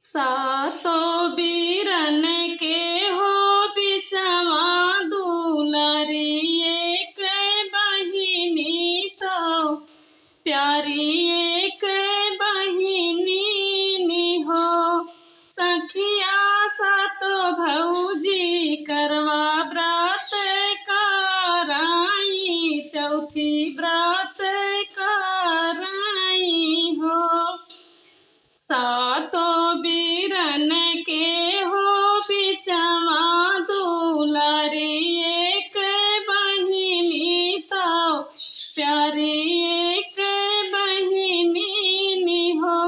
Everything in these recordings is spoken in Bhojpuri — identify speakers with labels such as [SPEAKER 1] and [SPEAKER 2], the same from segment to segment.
[SPEAKER 1] सातो बीरन के हो बिचवा दुलारी एक बहिनी तो प्यारी एक बहिनी हो। सखिया सातो भौजी करवा व्रत कराई चौथी व्रत कराई हो। सातो बीरन के हो बिचवा दुलारी एक बहिनी तो प्यारी एक बहिनी हो।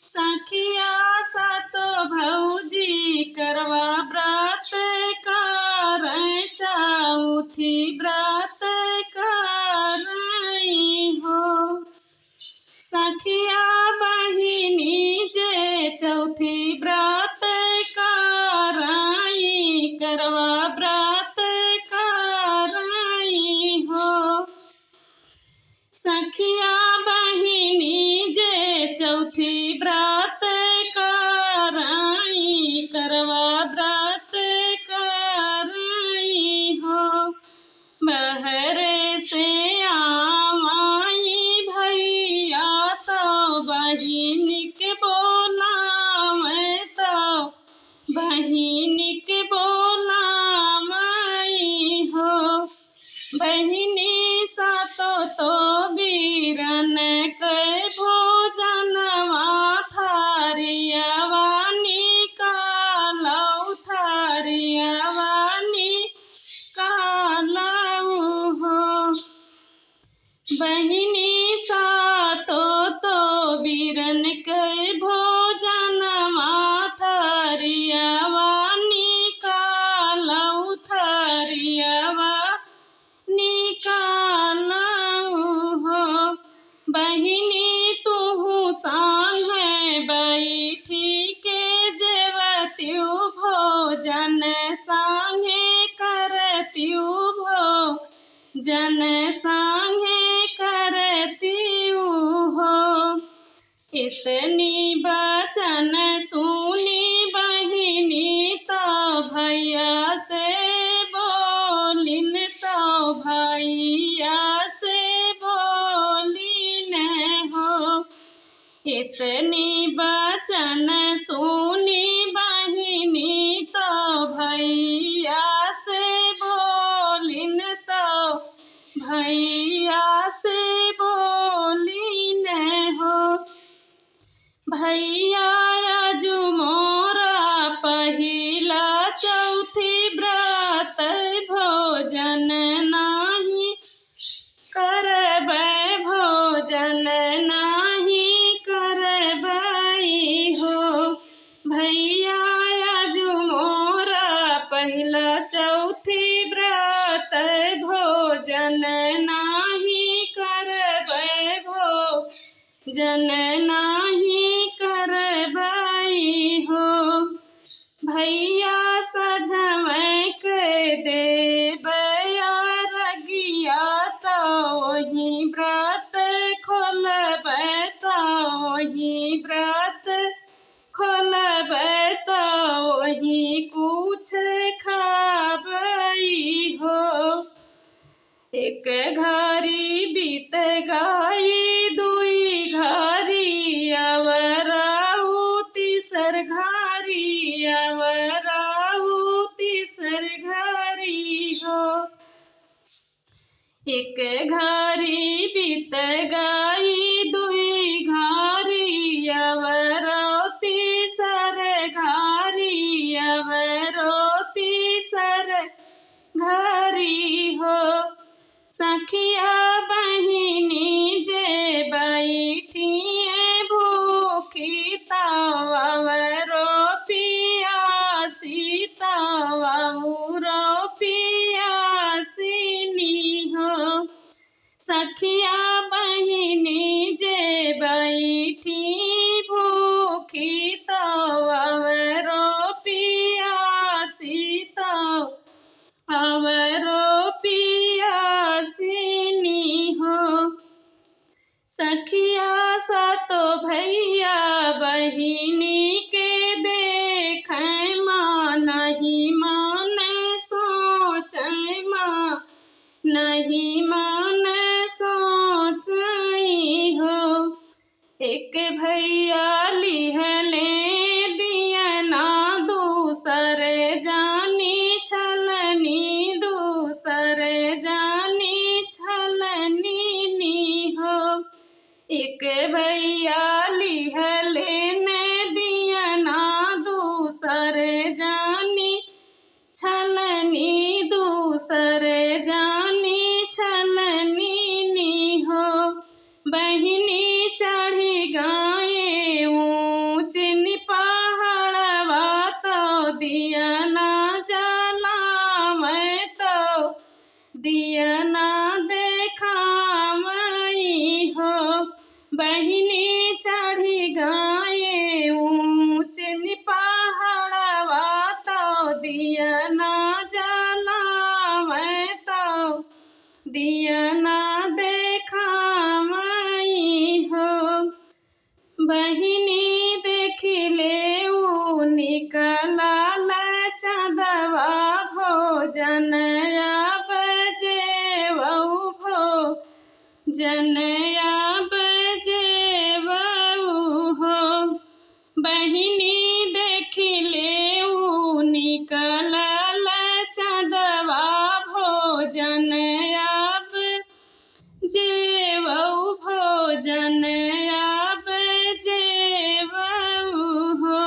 [SPEAKER 1] सखिया सातो भौजी करवा व्रत कराई चौथी व्रत कराई हो। सखिया बहिनी जे चौथी व्रत कराई करवा व्रत कराई हो। सखिया बहिनी जे चौथी व्रत कराई करवा व्रत कराई हो। बहरे से आवाई भैया तो बहिन के बोलावे तो बहिन के बोलावई हो। बहिनी सातो तो बीरन के भोजनवा थारियवा निकालौ थारियवा निकालौ हो। बहिनी सातो तो बीरन के भोजनवा थारियवा निकालौ थारियवा निकालौ हो। बहिनी तुहु संगे बैठी के जेवत्यु भोजन संगे करत्यु भोजन संगे करत्यु हो। इतनी बचन सुनी बहिनी तो भैया से बोलिन तो भैया से बोलिन हो। इतनी बचन सुनी बहिनी तो भैया से बोलिन तो भैया से बोलिन हो। भैया आजु मोरा पहिला चौथी व्रत भोजन नाही करबै भोजन नाही करबै हो। भैया आजु मोरा पहिला चौथी व्रत भोजन नाही करबै भोजन नाही करबै हो। भैया सजवै के देबै अरगिया तो वही व्रत खोलबै तो वही व्रत खोलबै तो वही कुछ खाबै हो। एक घड़ी बीत गई दुई घड़ी अवराऊ तीसर घड़ी अवराऊ तीसर घड़ी हो। एक घड़ी बीत गई दुई घड़ी अवराऊ तीसर घड़ी अवराऊ तीसर घड़ी हो। सखिया बहिनी जे बैठी भूखी तवरो पियासी तवरो पियासिनी हो। सखिया बहिनी दिया ना जला मैं तो दिया ना देखा मई हो। बहिनी चढ़ी गए ऊंचे पहाड़वा तो दिया ना जला मैं तो दिया ना देखा मई हो। बहिनी देखिले निकला चंदवा भोजन अब जेवऊ भोजन अब जेवऊ हो। बहिनी देखिले निकला चंदवा भोजन अब जेवऊ भोजन अब जेवऊ हो।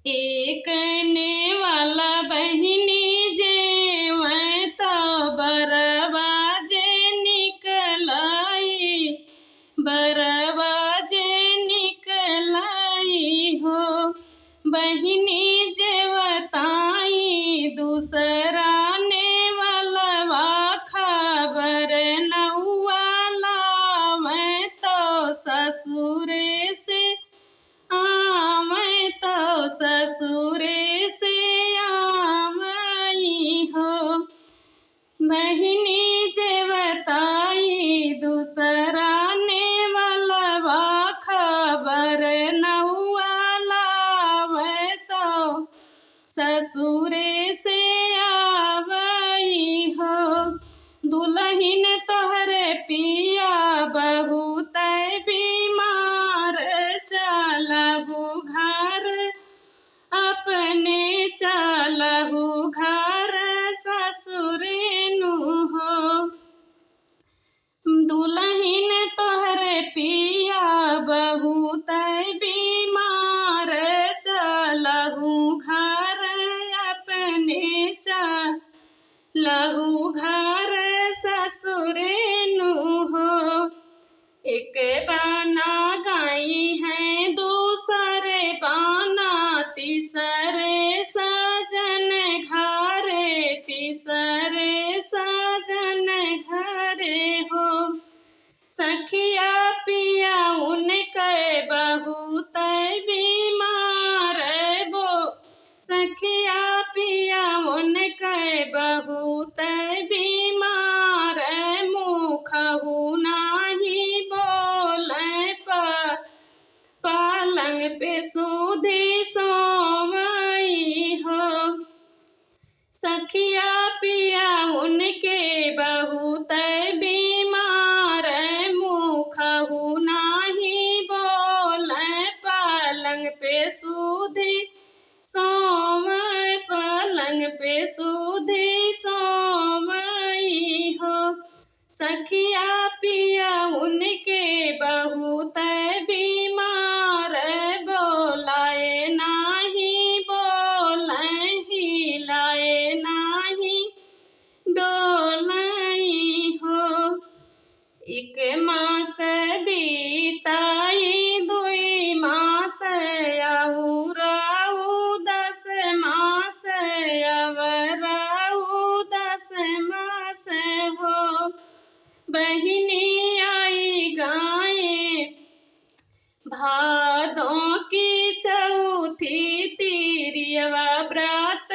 [SPEAKER 1] एक ने वाला बहिनी जेवै तो बरवा जे निकलाई बरवा जे निकलाई हो। बहिनी जेवताई दूसरा ने वाला खबर नौवाला मैं तो ससुरे से मैं तो ससुरे से आमई हो। बहिनी जेवताई दूसरा ने मलबा खबर नौवाला मैं तो ससुरे से आवई हो। दुल्हन तोहरे पिया बहुत बीमार चलहु घर अपने चलहु घर ससुरेनु हो। दुल्हन तोहरे पिया बहुत बीमार चलहु घर अपने चलहु घर ससुरेनु हो। एक बाना गाई है दूसरे बाना तीसरे सजन घरे तीसरे सजन घरे हो। सखिया पिया उनके बहुत बीमार बो सखिया पिया उनके बहुत बीमार मुखहु नाही बोले पालंग पे सूधी सोमई हो। सखिया पिया उनके बहुत बीमार मुखहु नाही बोले पालंग पे सूधी सोम पलंग पे सूधी सोमई हो। सखिया पिया उनके बहुत बीमार बोलाए नाही बोले हिलाए नाही डोलाई हो। एक मास बीताई दुई मास आऊ 10 मास अवराऊ 10 मास हो। बहिनी आई गाए भादों की चौथी तीरियवा व्रत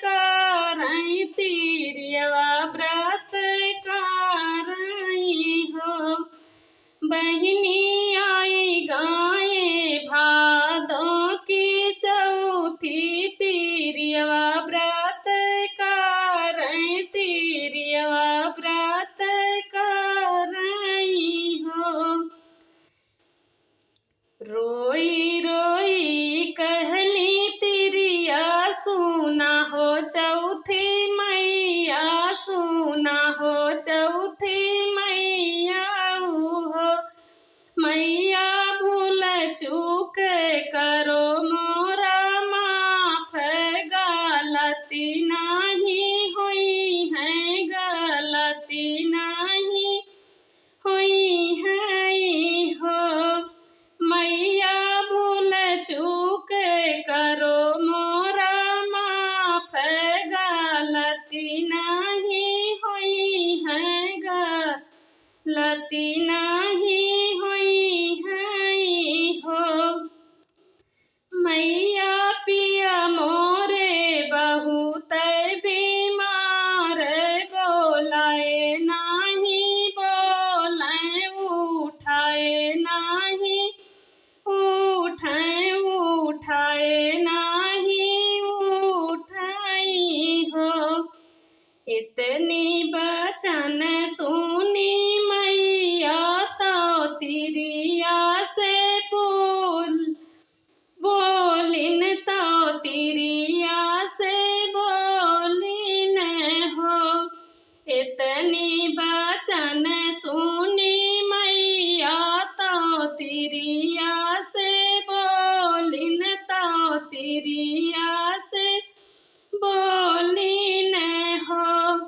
[SPEAKER 1] करई तीरियवा व्रत करई हो। बहिनी आई गाए भादों की चौथी तीरियवा व्रत करई तीरियवा व्रत करई हो। रोई रोई कहली तिरिया से बोली न हो। इतनी बचन सुनी मैया तो तिरिया से बोली न, तो तिरिया से बोली न हो।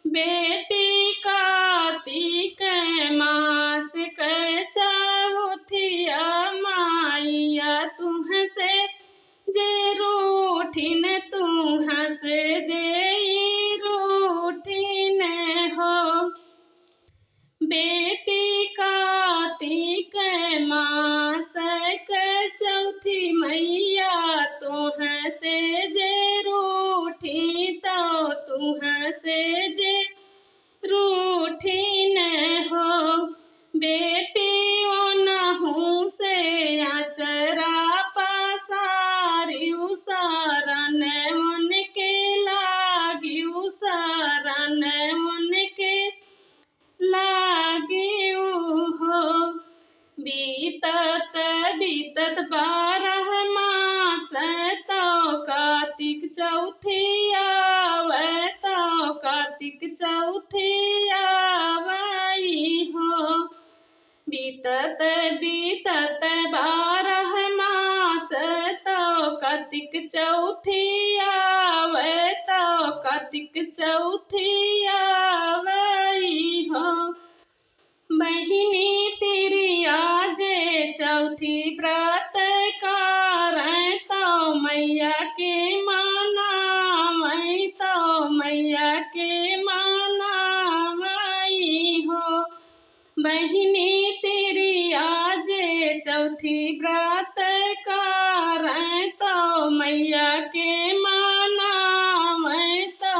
[SPEAKER 1] बेटी कार्तिक मास के चौथिया माइया तुहसे जे रूठिन, तुहसे जे रूठिन हो। बेटी कार्तिक मास के चौथी मैया तुहसे जे रूठी, तो तुहसे जे रूठी न हो। बेटी ओनहु से अचरा पसारी उसरन उनके लागी, उसरन उनके लागी हो। बीतत बीतत 12 मास तो कार्तिक चौथी आवे, तो कार्तिक चौथी आवई हो। बीतत बीतत 12 मास तो कार्तिक चौथी आवे, तो कार्तिक चौथी आवई हो। बहिनी तिरिया जे चौथी व्रत करें, तो मैया के मनावै, तो मैया के मनावई हो। बहिनी तिरिया जे चौथी व्रत करें, तो मैया के मनावै, तो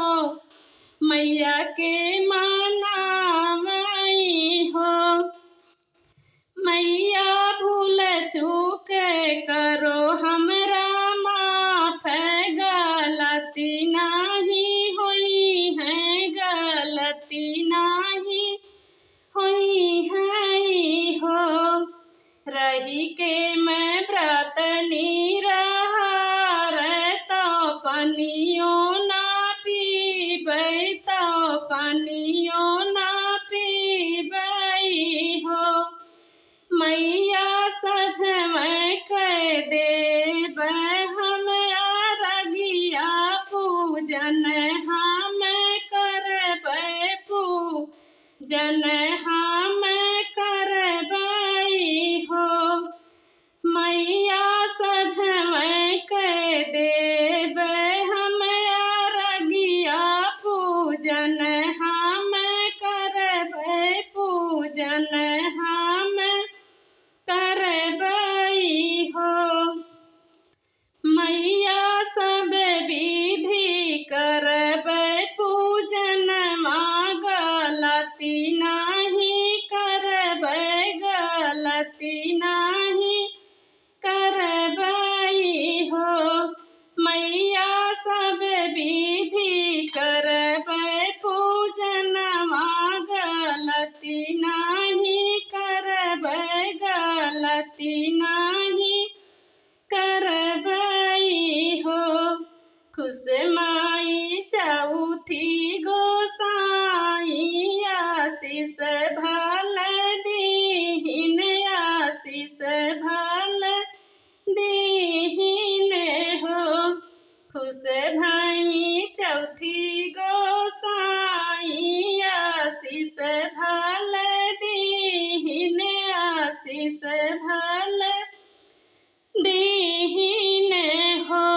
[SPEAKER 1] मैया के मनावई हो। मैया भूल चूक करो हमरा माफ, गलती नहीं हुई है, गलती नहीं हुई है हो। रही के मैं व्रत निराहार, तो पनियो ना पीबै, तो पनियो ना पीबै हो। मैया सजमै कह देबै हम अरगिया पूजन, हम करबै पूजन, हम करबै हो। मैया सजमै कह देबै हम अरगिया पूजन, हम करबै पूजन, हम करबै हो। मैया सब विधि करबै पूजन, गलती नहीं करबै, गलती नहीं करबै हो। मैया सब विधि करबै पूजन, गलती नहीं करबै, गलती नहीं करबै हो। खुश माई चौथी गोसाई आशीष भल दीहिन, आशीष भल दीहिन हो। खुश भाई चौथी गोसाई आशीष भल दीहिन, आशीष भल दीहिन हो।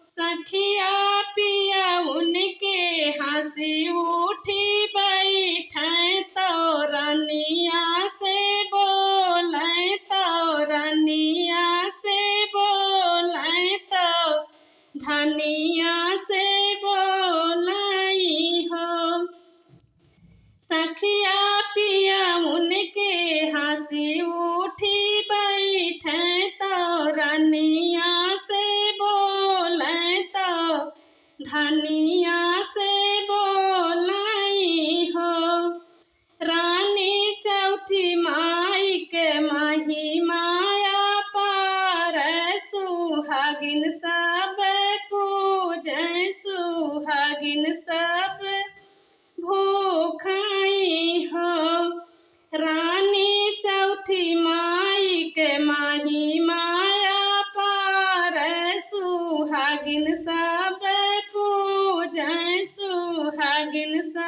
[SPEAKER 1] सखिया पिया उनके हंसी उठी बैठे, तो रनिया से बोले, तो रनिया से बोले, तो धनिया से बोलाई हो। सखिया पिया उनके हंसी उठी बैठे, तो रनिया से बोले, तो धनिया से बोलाई हो। रानी चौथी माई के महिमाया पार, सुहागिन सब सुहागिन सब भूखाई हो। रानी चौथी माई के माही माया पार, सुहागिन सब पूजै सुहागिन सब।